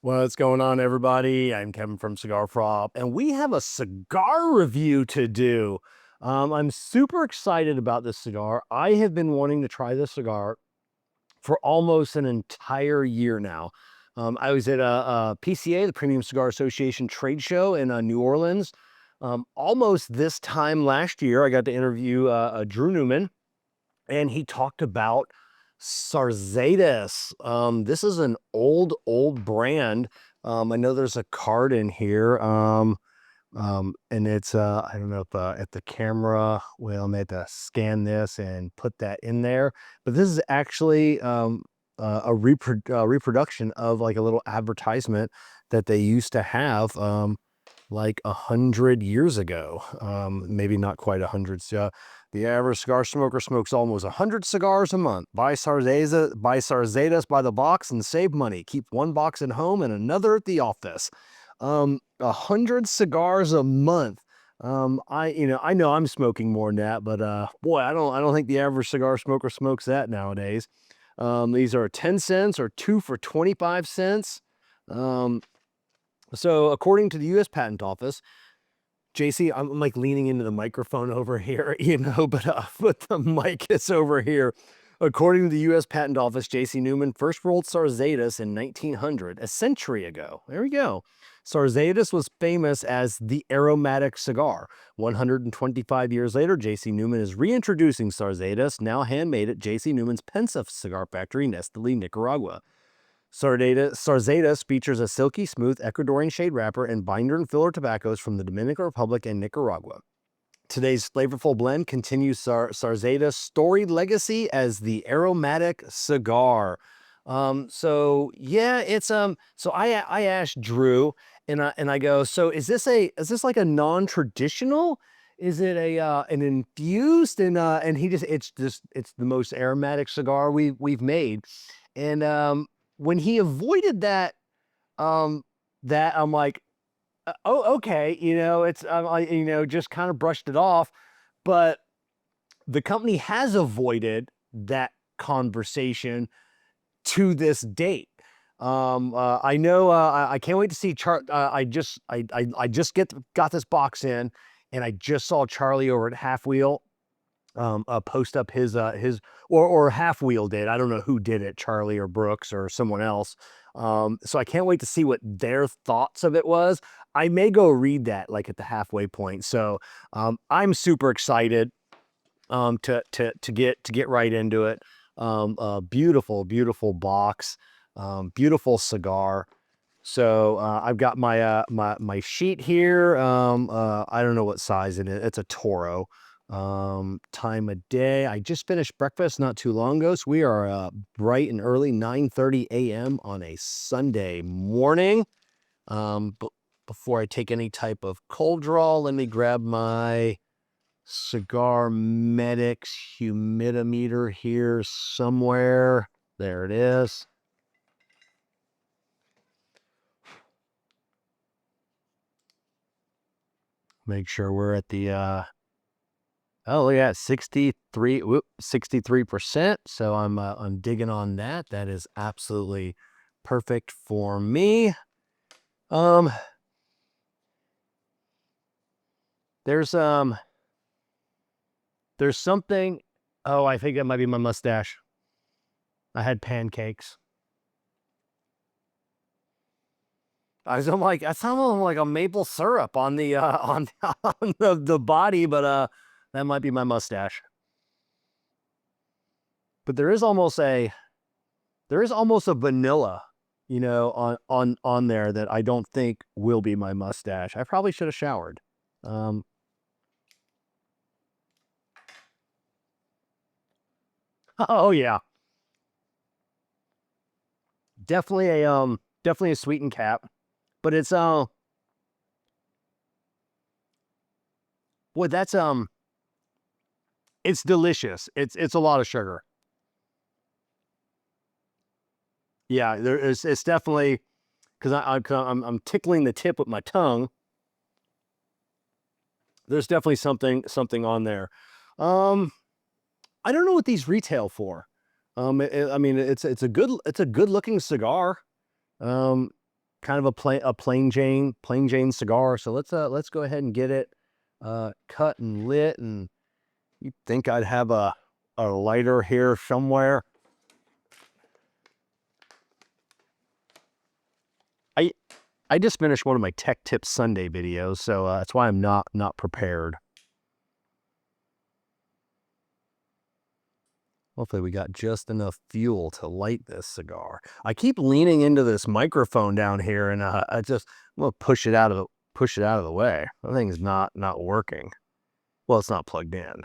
What's going on, everybody? I'm Kevin from Cigar Prop, and we have a cigar review to do. I'm super excited about this cigar. I have been wanting to try this cigar for almost an entire year now. I was at a PCA, the Premium Cigar Association trade show in New Orleans. Almost this time last year, I got to interview Drew Newman, and he talked about Sarzedas. This is an old brand. I know there's a card in here. And it's I don't know if the camera will make to scan this and put that in there, but this is actually reproduction of like a little advertisement that they used to have like 100 years ago. Maybe not quite 100. The average cigar smoker smokes almost 100 cigars a month. Buy Sarzedas by the box and save money. Keep one box at home and another at the office. 100 cigars a month. I know I'm smoking more than that, but boy, I don't think the average cigar smoker smokes that nowadays. These are 10 cents or 2 for 25 cents. So according to the U.S. Patent Office, JC, I'm like leaning into the microphone over here, but the mic is over here. According to the U.S. Patent Office, J.C. Newman first rolled Sarzedas in 1900, a century ago. There we go. Sarzedas was famous as the aromatic cigar. 125 years later, J.C. Newman is reintroducing Sarzedas, now handmade at J.C. Newman's PENSA cigar factory in Esteli, Nicaragua. Sarzedas features a silky smooth Ecuadorian shade wrapper and binder and filler tobaccos from the Dominican Republic and Nicaragua. Today's flavorful blend continues Sarzeda's storied legacy as the aromatic cigar. So yeah, it's so I asked Drew and I go, so is this like a non-traditional? Is it an infused? And it's the most aromatic cigar we've made. And when he avoided that, that I'm like, oh, okay, it's just kind of brushed it off, but the company has avoided that conversation to this date. I know. I can't wait to see I just got this box in, and I just saw Charlie over at Half Wheel post up his or Half Wheel did. I don't know who did it, Charlie or Brooks or someone else. So I can't wait to see what their thoughts of it was. I may go read that like at the halfway point. So I'm super excited to get right into it. Beautiful box, beautiful cigar. So I've got my sheet here. I don't know what size it is. It's a Toro. Time of day. I just finished breakfast not too long ago. So we are bright and early, 9:30 a.m. on a Sunday morning. But before I take any type of cold draw, let me grab my Cigar Medics humidimeter here somewhere. There it is. Make sure we're at the oh, look at that, 63%. So I'm digging on that. That is absolutely perfect for me. There's something. Oh, I think that might be my mustache. I had pancakes. I'm like, that sounds like a maple syrup on the on the body, but that might be my mustache. But there is almost a vanilla, on there that I don't think will be my mustache. I probably should have showered. Oh yeah, definitely a sweetened cap, but it's boy, that's it's delicious. It's a lot of sugar. Yeah, there is. It's definitely because I'm tickling the tip with my tongue. There's definitely something on there. I don't know what these retail for. I mean, it's a good looking cigar. kind of a plain Jane cigar. So let's go ahead and get it cut and lit. And you'd think I'd have a lighter here somewhere. I just finished one of my Tech Tips Sunday videos, so that's why I'm not prepared. Hopefully we got just enough fuel to light this cigar. I keep leaning into this microphone down here, and I'm gonna push it out of the way. The thing's not working. Well, it's not plugged in.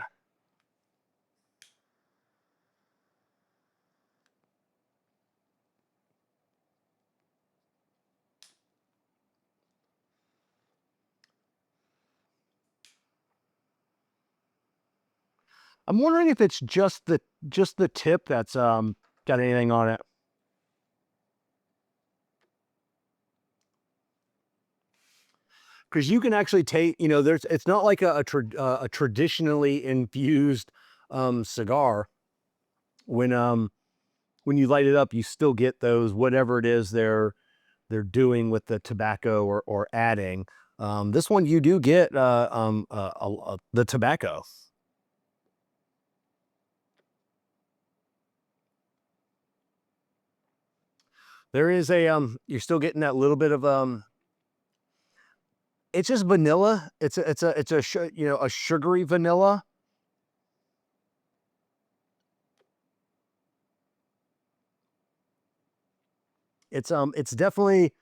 I'm wondering if it's just the tip that's got anything on it. Because you can actually take, it's not like a traditionally infused cigar. When you light it up, you still get those, whatever it is they're doing with the tobacco or adding. This one you do get the tobacco. There is you're still getting that little bit of it's just vanilla. It's a sugary vanilla. It's definitely,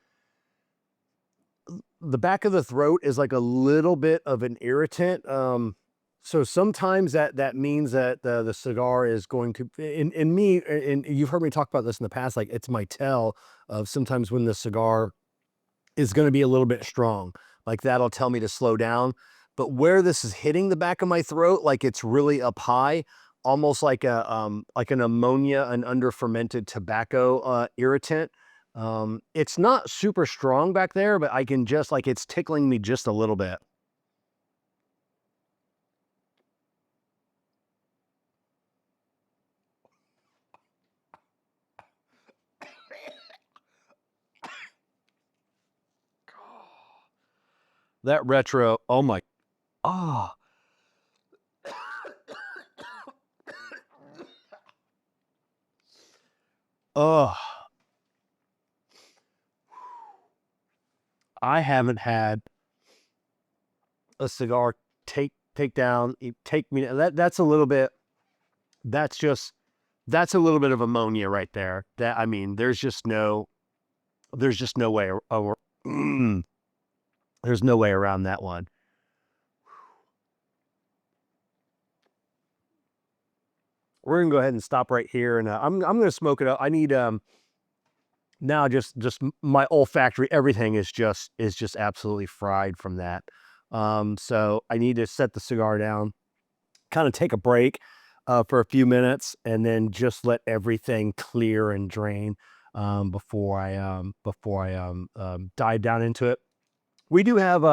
the back of the throat is like a little bit of an irritant. So sometimes that means that the cigar is going to, in me, and you've heard me talk about this in the past, like it's my tell of sometimes when the cigar is going to be a little bit strong, like that'll tell me to slow down. But where this is hitting the back of my throat, like it's really up high, almost like an ammonia, an under fermented tobacco irritant. It's not super strong back there, but I can just, like, it's tickling me just a little bit. That retro, oh my, oh. Oh, I haven't had a cigar take down, take me, that's a little bit, that's a little bit of ammonia right there. That, I mean, there's just no way, there's no way around that one. We're gonna go ahead and stop right here, and I'm gonna smoke it up. I need now just my olfactory, everything is just absolutely fried from that. So I need to set the cigar down, kind of take a break for a few minutes, and then just let everything clear and drain before I dive down into it. We do have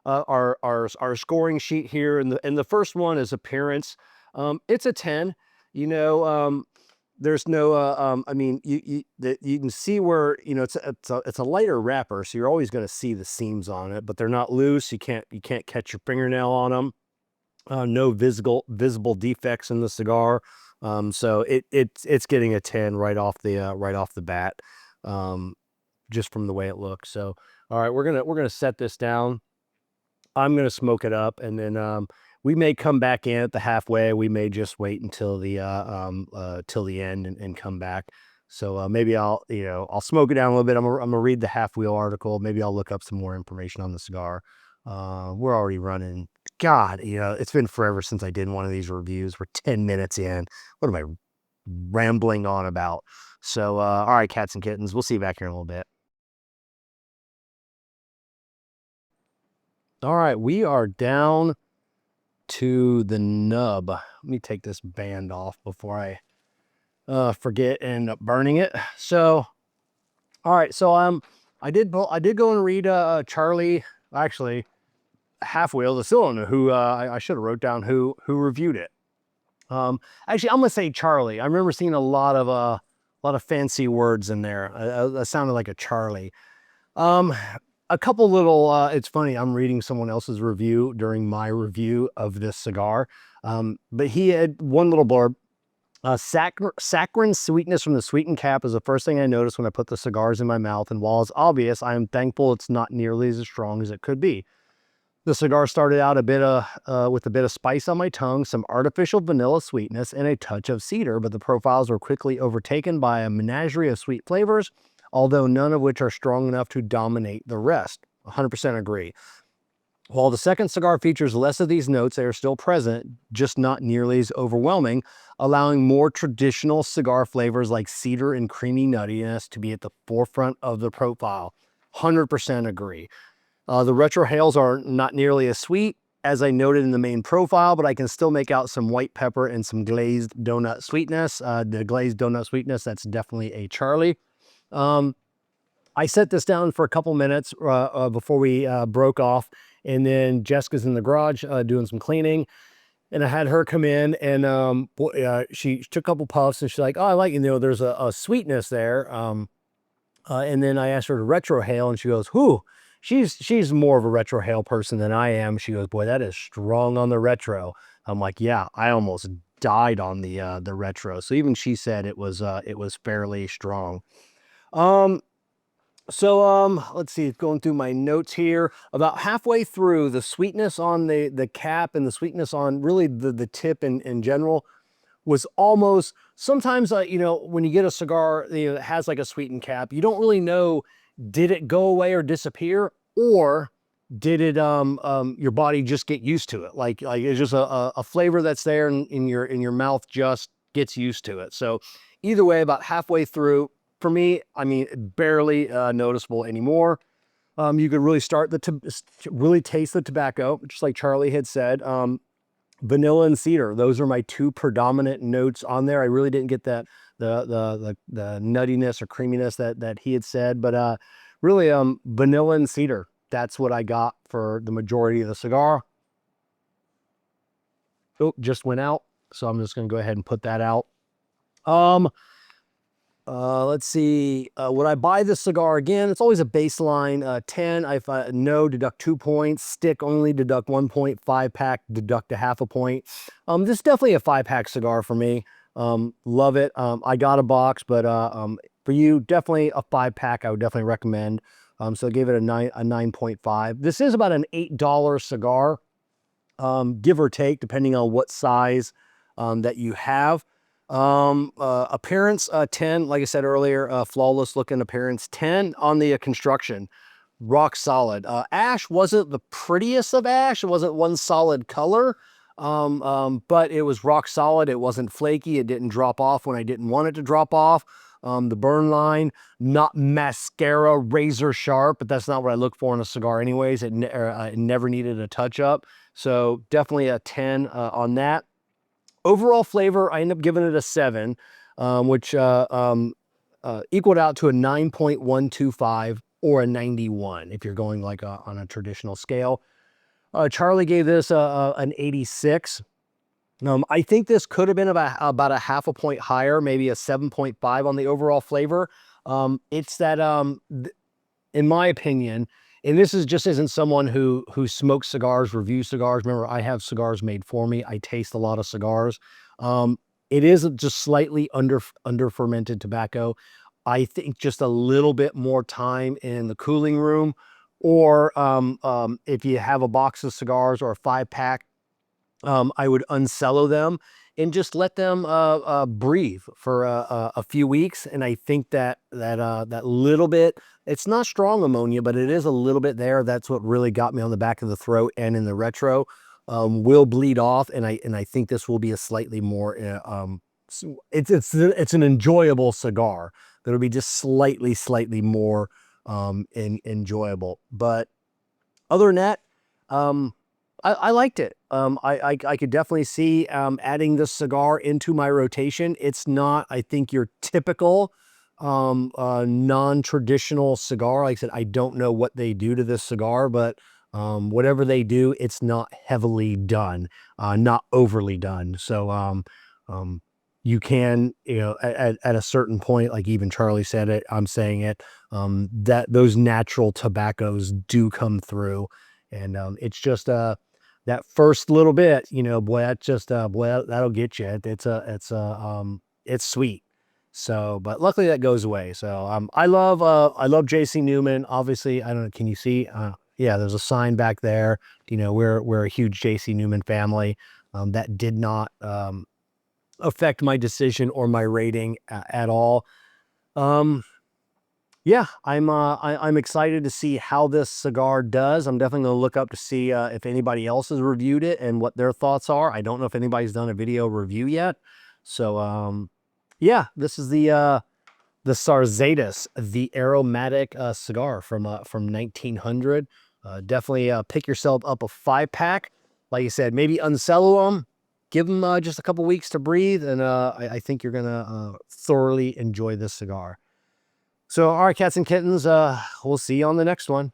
our scoring sheet here, and the first one is appearance. It's a 10. There's no I mean, you can see where, it's a lighter wrapper, so you're always going to see the seams on it, but they're not loose. You can't catch your fingernail on them. No visible defects in the cigar. So it's getting a 10 right off the bat, just from the way it looks. So all right, we're gonna set this down. I'm gonna smoke it up, and then we may come back in at the halfway. We may just wait until till the end and come back. So maybe I'll smoke it down a little bit. I'm gonna read the Half Wheel article. Maybe I'll look up some more information on the cigar. We're already running. God, it's been forever since I did one of these reviews. We're 10 minutes in. What am I rambling on about? So all right, cats and kittens. We'll see you back here in a little bit. All right, we are down to the nub. Let me take this band off before I forget and end up burning it. So, all right, so I did go and read Charlie, actually Half Wheel. I still don't know who. I should have wrote down who reviewed it. Actually, I'm gonna say Charlie. I remember seeing a lot of fancy words in there. That sounded like a Charlie. Um, a couple little, it's funny, I'm reading someone else's review during my review of this cigar. But he had one little blurb. Saccharine sweetness from the sweetened cap is the first thing I noticed when I put the cigars in my mouth, and while it's obvious, I am thankful it's not nearly as strong as it could be. The cigar started out with a bit of spice on my tongue, some artificial vanilla sweetness, and a touch of cedar, but the profiles were quickly overtaken by a menagerie of sweet flavors, although none of which are strong enough to dominate the rest. 100% agree. While the second cigar features less of these notes, they are still present, just not nearly as overwhelming, allowing more traditional cigar flavors like cedar and creamy nuttiness to be at the forefront of the profile. 100% agree. The retrohales are not nearly as sweet as I noted in the main profile, but I can still make out some white pepper and some glazed donut sweetness. The glazed donut sweetness, that's definitely a Charlie. I set this down for a couple minutes before we broke off, and then Jessica's in the garage doing some cleaning, and I had her come in, and she took a couple puffs, and she's like, "Oh, I like, there's a sweetness there." And then I asked her to retrohale, and she goes, "Whew." She's more of a retrohale person than I am. She goes, "Boy, that is strong on the retro." I'm like, "Yeah, I almost died on the retro." So even she said it was fairly strong. Let's see, going through my notes here. About halfway through, the sweetness on the cap and the sweetness on really the tip in general was almost, sometimes, when you get a cigar, that has like a sweetened cap, you don't really know, did it go away or disappear, or did it, your body just get used to it? Like it's just a flavor that's there in your mouth, just gets used to it. So either way, about halfway through, for me, I mean, barely noticeable anymore. You could really really taste the tobacco, just like Charlie had said. Vanilla and cedar, those are my two predominant notes on there. I really didn't get that the nuttiness or creaminess that he had said, but really vanilla and cedar. That's what I got for the majority of the cigar. Oh, just went out, so I'm just going to go ahead and put that out. Let's see. Would I buy this cigar again? It's always a baseline 10. If no, deduct 2 points. Stick only, deduct 1 point. 5-pack, deduct a half a point. This is definitely a 5-pack cigar for me. Love it. I got a box, but for you, definitely a 5-pack. I would definitely recommend. So I gave it a 9.5. This is about an $8 cigar, give or take, depending on what size that you have. Appearance, 10, like I said earlier, flawless looking appearance. 10 on the construction, rock solid. Ash wasn't the prettiest of ash. It wasn't one solid color, but it was rock solid. It wasn't flaky. It didn't drop off when I didn't want it to drop off. The burn line, not mascara razor sharp, but that's not what I look for in a cigar anyways. It never needed a touch up. So definitely a 10 on that. Overall flavor, I end up giving it a 7, which equaled out to a 9.125 or a 91 if you're going like on a traditional scale. Charlie gave this an 86. I think this could have been about a half a point higher, maybe a 7.5 on the overall flavor. It's that, in my opinion, and this is just isn't someone who smokes cigars, reviews cigars. Remember, I have cigars made for me. I taste a lot of cigars. It is just slightly under fermented tobacco. I think just a little bit more time in the cooling room, or if you have a box of cigars or a 5-pack, I would uncello them and just let them breathe for a few weeks. And I think that little bit, it's not strong ammonia, but it is a little bit there. That's what really got me on the back of the throat and in the retro. Will bleed off, and I think this will be a slightly more it's an enjoyable cigar that'll be just slightly more enjoyable. But other than that, I liked it. I could definitely see adding this cigar into my rotation. It's not, I think, your typical non-traditional cigar. Like I said, I don't know what they do to this cigar, but whatever they do, it's not heavily done, not overly done. So you can, at a certain point, like even Charlie said it, I'm saying it, that those natural tobaccos do come through. And it's just that first little bit, boy, that just boy, that'll get you. It's sweet. So, but luckily that goes away. So I love JC Newman. Obviously, I don't know, can you see? Yeah, there's a sign back there. We're a huge JC Newman family. That did not affect my decision or my rating at all. Yeah, I'm excited to see how this cigar does. I'm definitely going to look up to see if anybody else has reviewed it and what their thoughts are. I don't know if anybody's done a video review yet. So yeah, this is the Sarzedas, the aromatic cigar from 1900. Definitely pick yourself up a 5-pack. Like you said, maybe unsettle them, give them just a couple weeks to breathe, and I think you're gonna thoroughly enjoy this cigar. So, all right, cats and kittens, we'll see you on the next one.